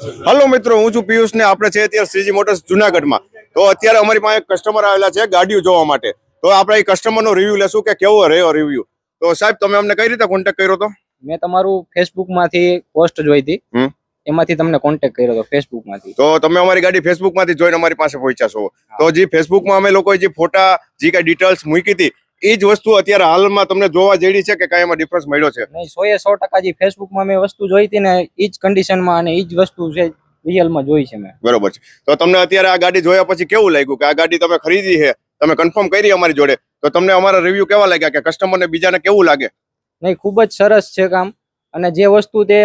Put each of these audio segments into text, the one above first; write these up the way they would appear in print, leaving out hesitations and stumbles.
Hello મિત્રો, હું છું પિયુષ ને આપણે છે અત્યારે શ્રીજી મોટર્સ જુનાગઢમાં. તો અત્યારે અમારી પાસે એક કસ્ટમર આવેલા છે ગાડીઓ જોવા માટે. તો આપણે એ કસ્ટમરનો રિવ્યુ લેશું કે કેવો રહ્યો રિવ્યુ. તો સાહેબ, તમે અમને કઈ રીતે કોન્ટેક્ટ કર્યો હતો? મેં તમારું ફેસબુક માંથી પોસ્ટ જોઈ હતી, એમાંથી તમને કોન્ટેક્ટ કર્યો હતો ફેસબુક માંથી. તો તમે અમારી ગાડી ફેસબુક માંથી જોઈને અમારી પાસે પહોંચ્યા છો. તો જે ફેસબુકમાં અમે લોકોએ જે ફોટા, જે કઈ ડિટેલ્સ મૂકી હતી, એ જ વસ્તુ અત્યારે હાલમાં તમને જોવા જેડી છે કે કઈ એમાં ડિફરન્સ મળ્યો છે? નહીં, 100% જે ફેસબુકમાં મેં વસ્તુ જોઈ હતી ને એ જ કન્ડિશનમાં અને એ જ વસ્તુ છે રિયલમાં જોઈ છે મેં. બરોબર છે. તો તમને અત્યારે આ ગાડી જોયા પછી કેવું લાગ્યું કે આ ગાડી તમે ખરીદી છે, તમે કન્ફર્મ કરી અમારી જોડે, તો તમને અમારા રિવ્યુ કેવા લાગ્યા કે કસ્ટમરને બીજાને કેવું લાગે? નહીં, ખૂબ જ સરસ છે કામ. અને જે વસ્તુ તે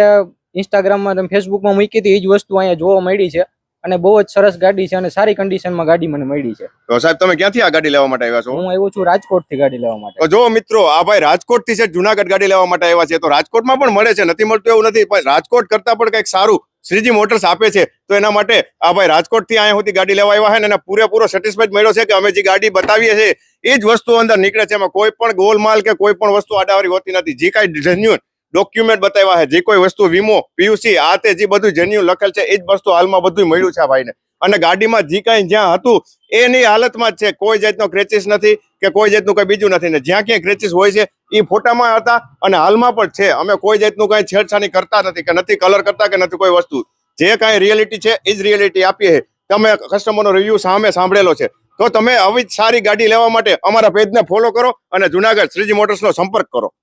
ઇન્સ્ટાગ્રામમાં અને ફેસબુકમાં મૂકી હતી એ જ વસ્તુ અહીંયા જોવા મળી છે. અને બહુ જ સરસ ગાડી છે અને સારી કન્ડિશનમાં ગાડી મને મળી છે. તો સાહેબ, તમે ક્યાંથી આ ગાડી લેવા માટે આવ્યા છો? હું આવ્યો છું રાજકોટ થી ગાડી લેવા માટે. તો જો મિત્રો, આ ભાઈ રાજકોટ થી છે જુનાગઢ ગાડી લેવા માટે આવ્યા છે. તો રાજકોટમાં પણ મળે છે, નથી મળતું એવું નથી, પણ રાજકોટ કરતા પણ કંઈક સારું શ્રીજી મોટર્સ આપે છે. તો એના માટે આ ભાઈ રાજકોટ થી અહીંયા સુધી ગાડી લેવા આવ્યા છે ને એને પૂરેપૂરો સેટિસ્ફાઈડ મળ્યો છે કે અમે જે ગાડી બતાવીએ છીએ એ જ વસ્તુ અંદર નીકળે છે. એમાં કોઈ પણ ગોલમાલ કે કોઈ પણ વસ્તુ આડાવાળી હોતી નથી. જે કાંઈ જેન્યુઅન ડોક્યુમેન્ટ બતાવ્યા છે, જે કોઈ વસ્તુ વીમો, પીયુસી, આ તે જે બધું જેન્યુઅન લખેલ છે એ જ વસ્તુ હાલમાં બધું મળ્યું છે આ ભાઈને. અને ગાડીમાં જે કાંઈ જ્યાં હતું એની હાલતમાં જ છે. કોઈ જાતનો ક્રેચિસ નથી કે કોઈ જાતનું કઈ બીજું નથી. ને જ્યાં ક્યાંય ક્રેચિસ હોય છે એ ફોટામાં હતા અને હાલમાં પણ છે. અમે કોઈ જાતનું કઈ છેડછાણી કરતા નથી કે નથી કલર કરતા કે નથી કોઈ વસ્તુ. જે કાંઈ રિયાલિટી છે એ જ રિયાલિટી આપીએ છીએ. તમે કસ્ટમરનો રિવ્યુ સામે સાંભળેલો છે. તો તમે આવી જ સારી ગાડી લેવા માટે અમારા પેજને ફોલો કરો અને જુનાગઢ શ્રીજી મોટર્સનો સંપર્ક કરો.